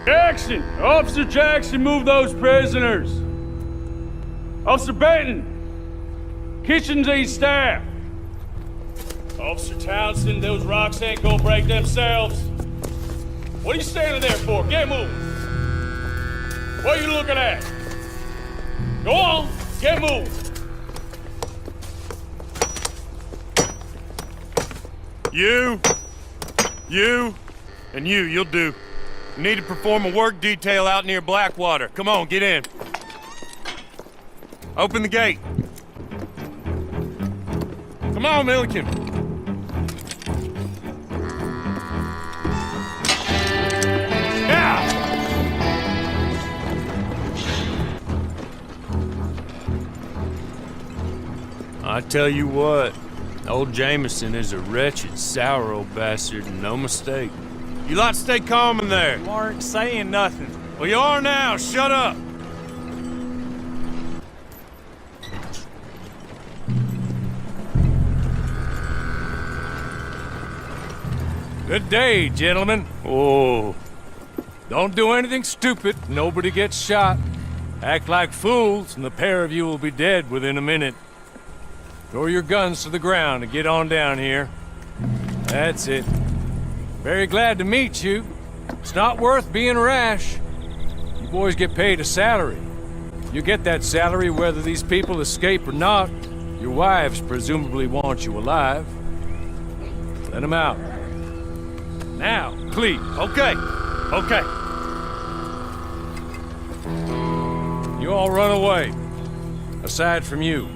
Jackson! Officer Jackson, move those prisoners! Officer Benton! Kitchens and staff! Officer Townsend, those rocks ain't gonna break themselves. What are you standing there for? Get moving! What are you looking at? Go on, get moving! You, and you'll do. You need to perform a work detail out near Blackwater. Come on, get in. Open the gate. Come on, Milliken. Now! I tell you what, old Jameson is a wretched, sour old bastard, and no mistake. You lot stay calm in there. You aren't saying nothing. Well, you are now. Shut up. Good day, gentlemen. Oh. Don't do anything stupid. Nobody gets shot. Act like fools, and the pair of you will be dead within a minute. Throw your guns to the ground and get on down here. That's it. Very glad to meet you. It's not worth being rash. You boys get paid a salary. You get that salary whether these people escape or not. Your wives presumably want you alive. Let them out. Now, please. Okay. You all run away. Aside from you.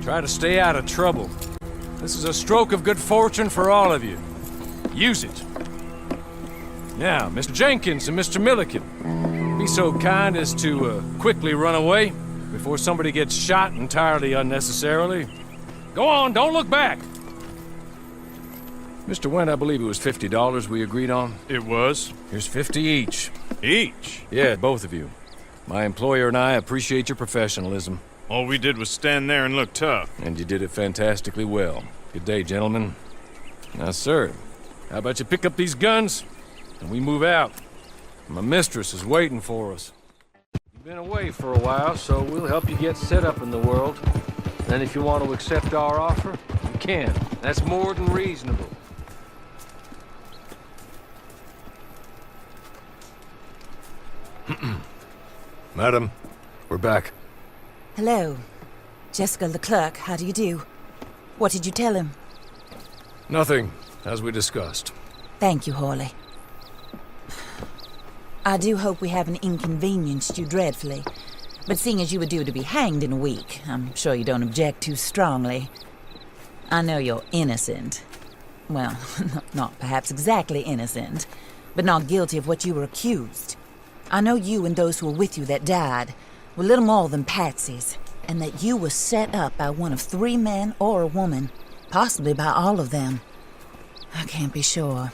Try to stay out of trouble. This is a stroke of good fortune for all of you. Use it. Now, Mr. Jenkins and Mr. Milliken, be so kind as to quickly run away before somebody gets shot entirely unnecessarily. Go on, don't look back. Mr. Wendt, I believe it was $50 we agreed on. It was. Here's 50 each. Each? Yeah, both of you. My employer and I appreciate your professionalism. All we did was stand there and look tough. And you did it fantastically well. Good day, gentlemen. Now, sir, how about you pick up these guns, and we move out? My mistress is waiting for us. You've been away for a while, so we'll help you get set up in the world. And if you want to accept our offer, you can. That's more than reasonable. Madam, we're back. Hello. Jessica Leclerc, how do you do? What did you tell him? Nothing, as we discussed. Thank you, Hawley. I do hope we haven't inconvenienced you dreadfully. But seeing as you were due to be hanged in a week, I'm sure you don't object too strongly. I know you're innocent. Well, not perhaps exactly innocent, but not guilty of what you were accused. I know you and those who were with you that died were little more than patsies, and that you were set up by one of 3 men or a woman, possibly by all of them. I can't be sure,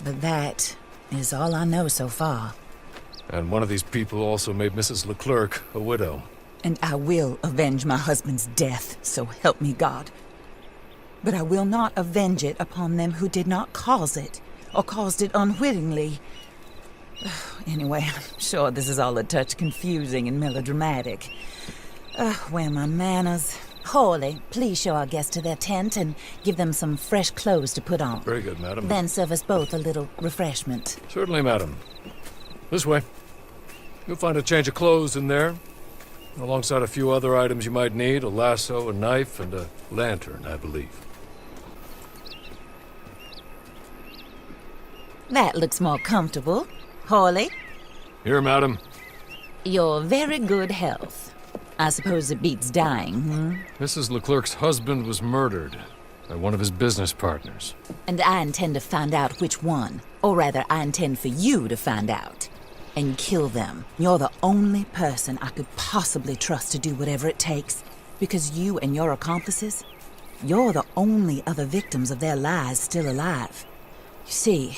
but that is all I know so far. And one of these people also made Mrs. Leclerc a widow. And I will avenge my husband's death, so help me God. But I will not avenge it upon them who did not cause it, or caused it unwittingly. Anyway, I'm sure this is all a touch confusing and melodramatic. Where are my manners? Hawley, please show our guests to their tent and give them some fresh clothes to put on. Very good, madam. Then serve us both a little refreshment. Certainly, madam. This way. You'll find a change of clothes in there, alongside a few other items you might need, a lasso, a knife, and a lantern, I believe. That looks more comfortable. Hawley? Here, madam. Your very good health. I suppose it beats dying, hmm? Mrs. Leclerc's husband was murdered by one of his business partners. And I intend to find out which one. Or rather, I intend for you to find out. And kill them. You're the only person I could possibly trust to do whatever it takes. Because you and your accomplices, you're the only other victims of their lies still alive. You see,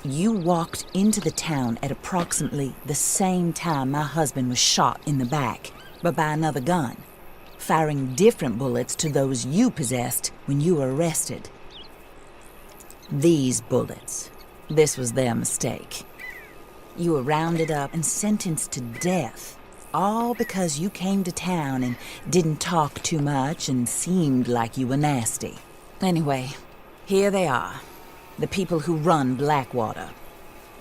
you walked into the town at approximately the same time my husband was shot in the back, but by another gun, firing different bullets to those you possessed when you were arrested. These bullets, this was their mistake. You were rounded up and sentenced to death, all because you came to town and didn't talk too much and seemed like you were nasty. Anyway, here they are, the people who run Blackwater.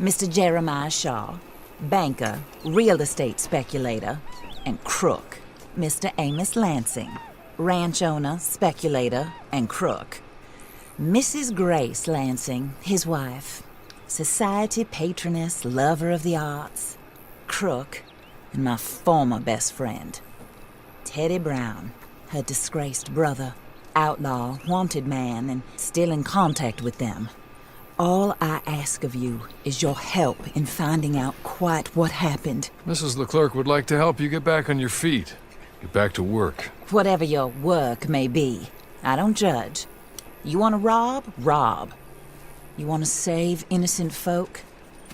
Mr. Jeremiah Shaw, banker, real estate speculator, and crook. Mr. Amos Lansing, ranch owner, speculator, and crook. Mrs. Grace Lansing, his wife, society patroness, lover of the arts, crook, and my former best friend. Teddy Brown, her disgraced brother, outlaw, wanted man, and still in contact with them. All I ask of you is your help in finding out quite what happened. Mrs. Leclerc would like to help you get back on your feet. Get back to work. Whatever your work may be, I don't judge. You want to rob? Rob. You want to save innocent folk?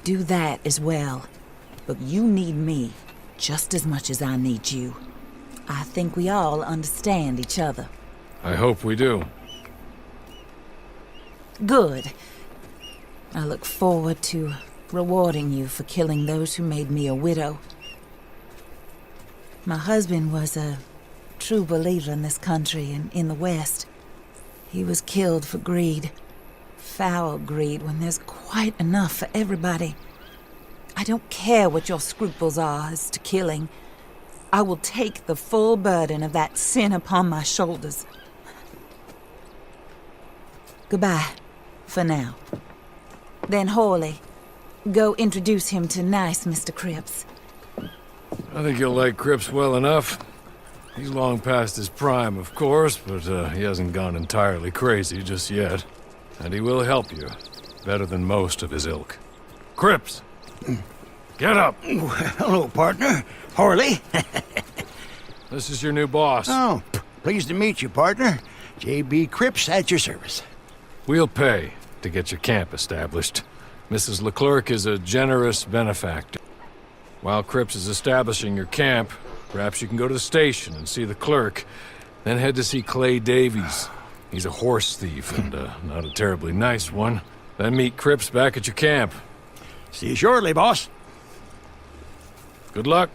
Do that as well. But you need me just as much as I need you. I think we all understand each other. I hope we do. Good. I look forward to rewarding you for killing those who made me a widow. My husband was a true believer in this country and in the West. He was killed for greed. Foul greed when there's quite enough for everybody. I don't care what your scruples are as to killing. I will take the full burden of that sin upon my shoulders. Goodbye, for now. Then Hawley, go introduce him to nice Mr. Cripps. I think you'll like Cripps well enough. He's long past his prime, of course, but he hasn't gone entirely crazy just yet. And he will help you, better than most of his ilk. Cripps! Get up! Hello, partner. Harley. This is your new boss. Oh, pleased to meet you, partner. J.B. Cripps at your service. We'll pay to get your camp established. Mrs. Leclerc is a generous benefactor. While Cripps is establishing your camp, perhaps you can go to the station and see the clerk, then head to see Clay Davies. He's a horse thief and not a terribly nice one. Then meet Cripps back at your camp. See you shortly, boss. Good luck.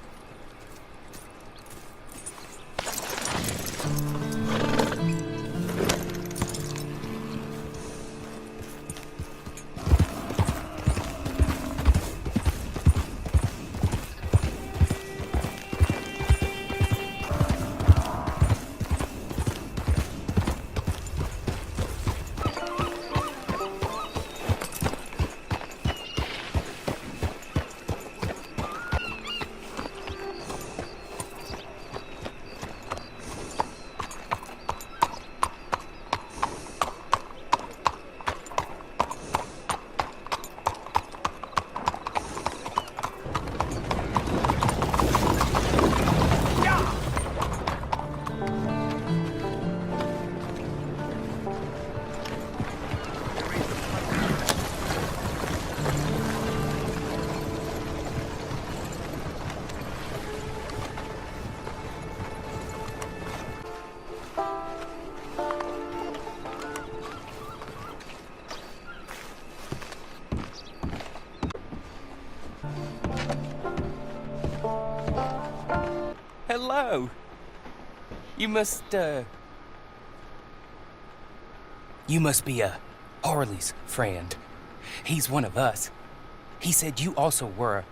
Hello. You must be Harley's friend. He's one of us. He said you also were a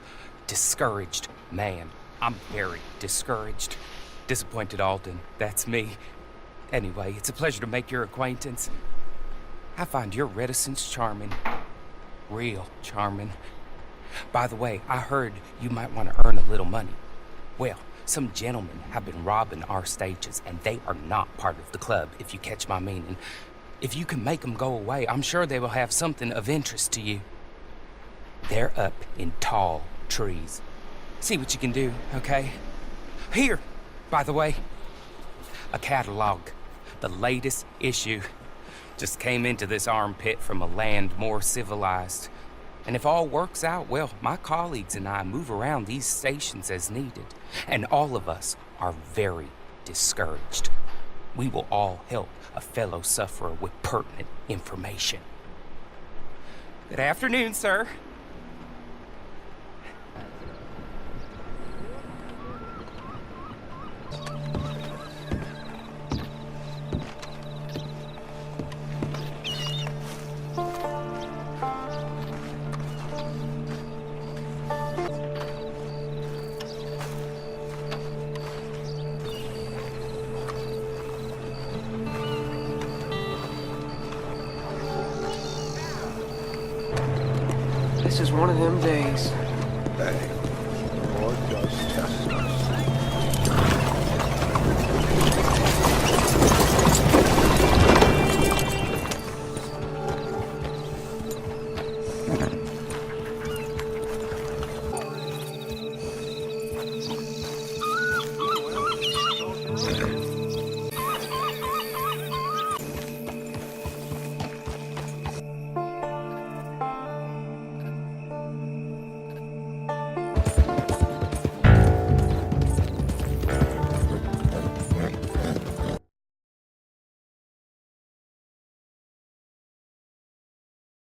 discouraged man. I'm very discouraged. Disappointed Alden, that's me. Anyway, it's a pleasure to make your acquaintance. I find your reticence charming. Real charming. By the way, I heard you might want to earn a little money. Well, some gentlemen have been robbing our stages, and they are not part of the club, if you catch my meaning. If you can make them go away, I'm sure they will have something of interest to you. They're up in tall trees. See what you can do, okay? Here, by the way, a catalog. The latest issue. Just came into this armpit from a land more civilized. And if all works out, well, my colleagues and I move around these stations as needed. And all of us are very discouraged. We will all help a fellow sufferer with pertinent information. Good afternoon, sir. This is one of them days. Hey, the Lord does test us.